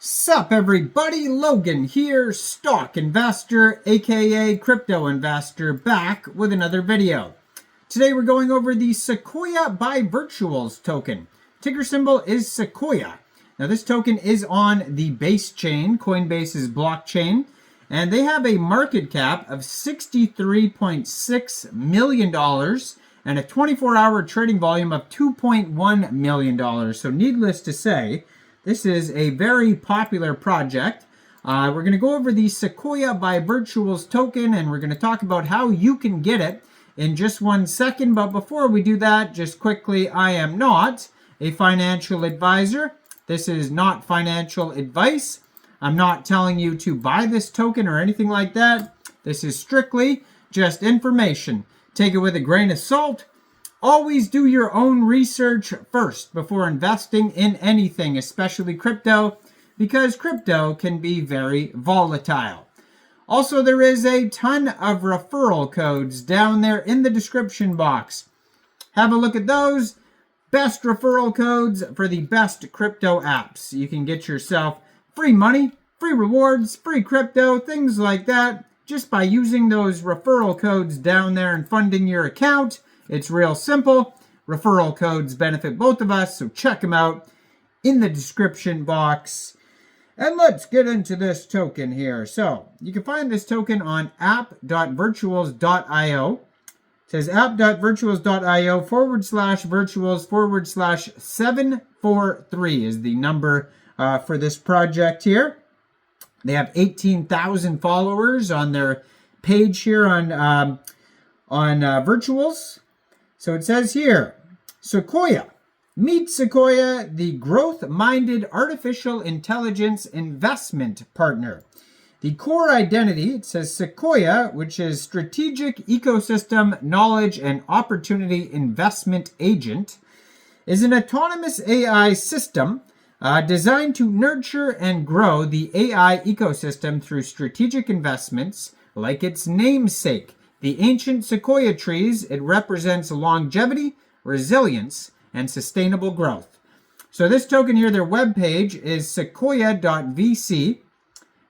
Sup everybody, Logan here, stock investor, aka crypto investor, back with another video. Today we're going over the Sekoia by Virtuals token. Ticker symbol is Sekoia. Now this token is on the Base chain, Coinbase's blockchain, and they have a market cap of $63.6 million and a 24-hour trading volume of $2.1 million. So needless to say, this is a very popular project. We're going to go over the Sekoia by Virtuals token, and we're going to talk about how you can get it in just 1 second. But before we do that, just quickly, I am not a financial advisor. This is not financial advice. I'm not telling you to buy this token or anything like that. This is strictly just information. Take it with a grain of salt. Always do your own research first before investing in anything, especially crypto, because crypto can be very volatile. Also, there is a ton of referral codes down there in the description box. Have a look at those. Best referral codes for the best crypto apps. You can get yourself free money, free rewards, free crypto, things like that, just by using those referral codes down there and funding your account. It's real simple. Referral codes benefit both of us, so check them out in the description box. And let's get into this token here. So you can find this token on app.virtuals.io. It says app.virtuals.io/virtuals/743 is the number for this project here. They have 18,000 followers on their page here on Virtuals. So it says here, Sekoia. Meet Sekoia, the growth-minded artificial intelligence investment partner. The core identity, it says Sekoia, which is Strategic Ecosystem Knowledge and Opportunity Investment Agent, is an autonomous AI system designed to nurture and grow the AI ecosystem through strategic investments like its namesake. The ancient sequoia trees, it represents longevity, resilience, and sustainable growth. So this token here, their webpage is sekoia.vc,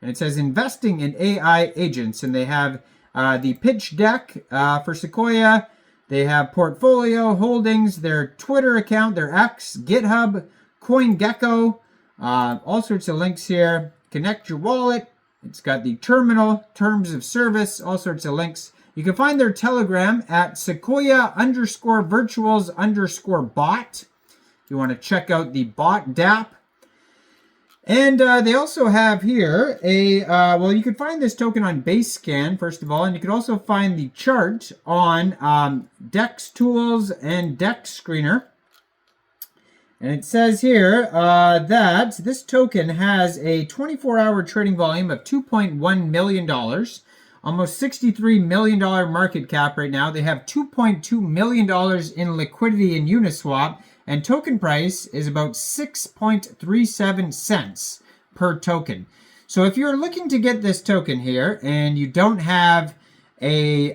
and it says investing in AI agents, and they have the pitch deck for Sekoia. They have portfolio holdings, their Twitter account, their X, GitHub, CoinGecko, all sorts of links here. Connect your wallet. It's got the terminal, terms of service, all sorts of links. You can find their Telegram at Sekoia_virtuals_bot. If you want to check out the bot DApp. And they also have here well, you can find this token on Basescan, first of all, and you can also find the chart on Dex Tools and Dex Screener. And it says here that this token has a 24-hour trading volume of $2.1 million. Almost $63 million market cap right now. They have $2.2 million in liquidity in Uniswap, and token price is about 6.37 cents per token. So if you're looking to get this token here and you don't have a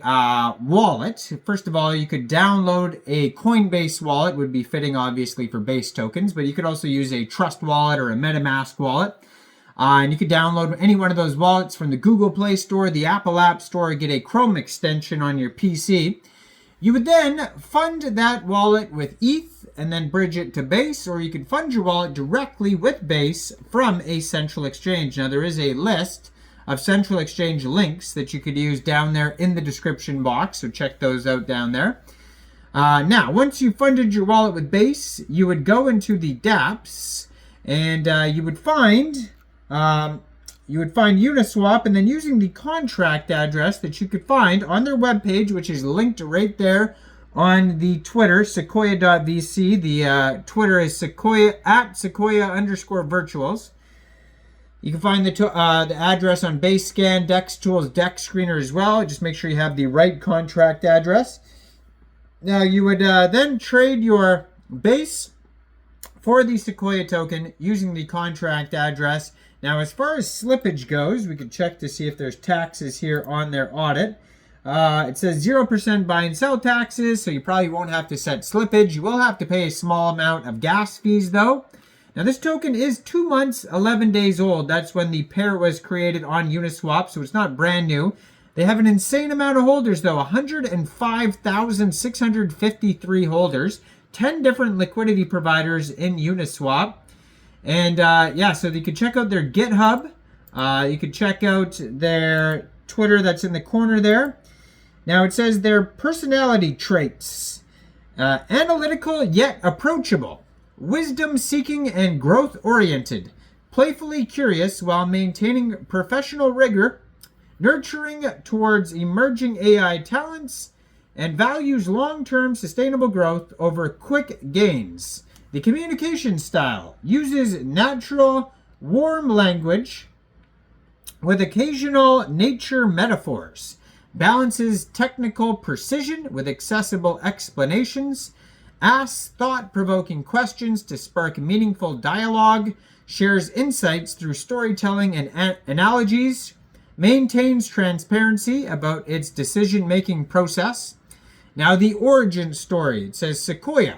wallet, first of all, you could download a Coinbase wallet, would be fitting obviously for Base tokens, but you could also use a Trust wallet or a MetaMask wallet. And you could download any one of those wallets from the Google Play Store, the Apple App Store, get a Chrome extension on your PC. You would then fund that wallet with ETH and then bridge it to Base, or you could fund your wallet directly with Base from a central exchange. Now, there is a list of central exchange links that you could use down there in the description box, so check those out down there. Now, once you funded your wallet with Base, you would go into the dApps, and you would find Uniswap, and then using the contract address that you could find on their webpage, which is linked right there on the Twitter, Sekoia.vc. The Twitter is Sekoia at Sekoia_virtuals. You can find the address on Basescan, Dex Tools, Dex Screener as well. Just make sure you have the right contract address. Now you would then trade your Base for the Sekoia token using the contract address. Now, as far as slippage goes, we can check to see if there's taxes here on their audit. It says 0% buy and sell taxes, so you probably won't have to set slippage. You will have to pay a small amount of gas fees, though. Now this token is 2 months, 11 days old. That's when the pair was created on Uniswap, so it's not brand new. They have an insane amount of holders though, 105,653 holders, 10 different liquidity providers in Uniswap. And yeah, so you can check out their GitHub. You can check out their Twitter that's in the corner there. Now it says their personality traits. Analytical yet approachable. Wisdom-seeking and growth-oriented. Playfully curious while maintaining professional rigor. Nurturing towards emerging AI talents. And values long-term sustainable growth over quick gains. The communication style uses natural, warm language with occasional nature metaphors. Balances technical precision with accessible explanations. Asks thought-provoking questions to spark meaningful dialogue. Shares insights through storytelling and analogies. Maintains transparency about its decision-making process. Now the origin story. It says Sekoia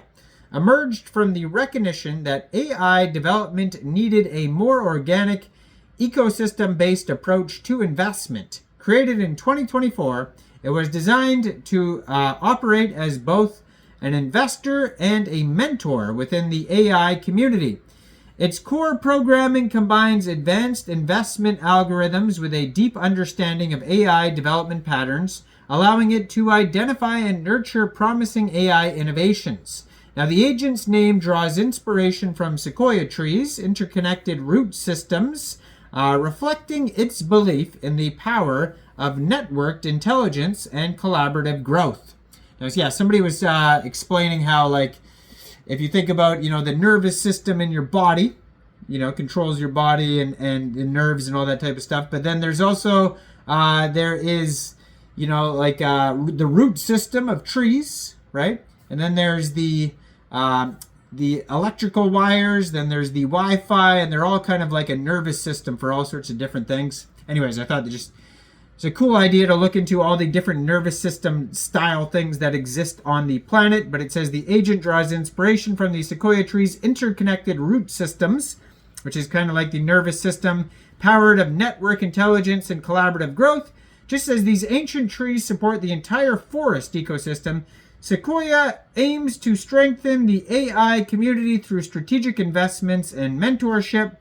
emerged from the recognition that AI development needed a more organic, ecosystem-based approach to investment. Created in 2024, it was designed to operate as both an investor and a mentor within the AI community. Its core programming combines advanced investment algorithms with a deep understanding of AI development patterns, allowing it to identify and nurture promising AI innovations. Now, the agent's name draws inspiration from Sekoia trees, interconnected root systems, reflecting its belief in the power of networked intelligence and collaborative growth. Now, yeah, somebody was explaining how, like, if you think about, the nervous system in your body, controls your body and the nerves and all that type of stuff. But then there's also, there is, the root system of trees, right? And then there's the electrical wires, then there's the Wi-Fi, and they're all kind of like a nervous system for all sorts of different things. Anyways, I thought it's a cool idea to look into all the different nervous system style things that exist on the planet. But it says the agent draws inspiration from the Sekoia tree's interconnected root systems, which is kind of like the nervous system, powered of network intelligence and collaborative growth. Just as these ancient trees support the entire forest ecosystem, Sekoia aims to strengthen the AI community through strategic investments and mentorship.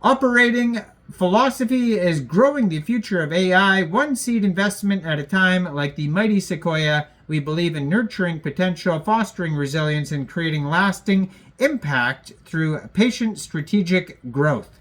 Operating philosophy is growing the future of AI, one seed investment at a time. Like the mighty Sekoia, we believe in nurturing potential, fostering resilience, and creating lasting impact through patient strategic growth.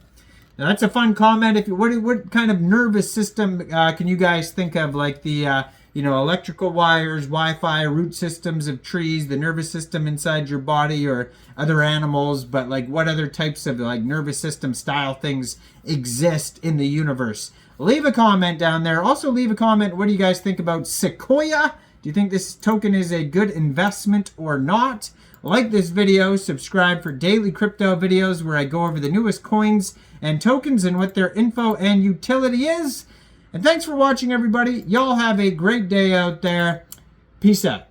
Now that's a fun comment. What kind of nervous system can you guys think of? Like the electrical wires, Wi-Fi, root systems of trees, the nervous system inside your body, or other animals. But like, what other types of like nervous system style things exist in the universe? Leave a comment down there. Also leave a comment. What do you guys think about Sekoia? Do you think this token is a good investment or not? Like this video, subscribe for daily crypto videos where I go over the newest coins and tokens and what their info and utility is. And thanks for watching, everybody. Y'all have a great day out there. Peace out.